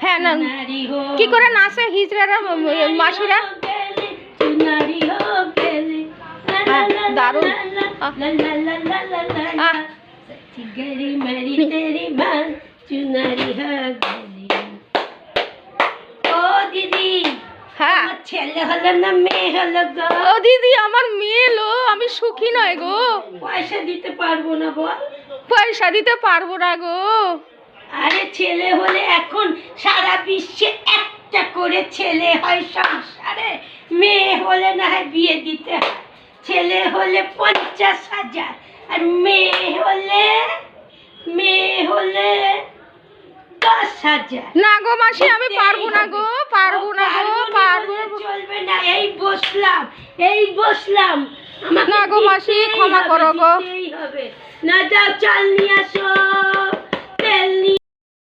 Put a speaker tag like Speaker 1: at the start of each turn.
Speaker 1: হ্যাঁ না কি করে নাচে হিজড়ারা মাসিরা দারুণ হ্যাঁ
Speaker 2: ছেলে হলো না মেয়ে হলো গো?
Speaker 1: ও দিদি আমার মেয়ে লো, আমি সুখী নয় গো।
Speaker 2: পয়সা দিতে পারবো না বল।
Speaker 1: পয়সা দিতে পারবো না গো।
Speaker 2: আরে ছেলে হলে এখন সারা বিশ্বে একটা করে ছেলে হয় সংসারে, মেয়ে হলে না হয় বিয়ে দিতে হয়। ছেলে হলে 50,000 আর মেয়ে হলে 10,000।
Speaker 1: না গো মাসি আমি পারবো না গো, পারবো না গো, পারবো
Speaker 2: চলবে না। এই বসলাম
Speaker 1: না গো মাসি ক্ষমা করো গো।
Speaker 2: না যাও চাল নিয়ে আসো।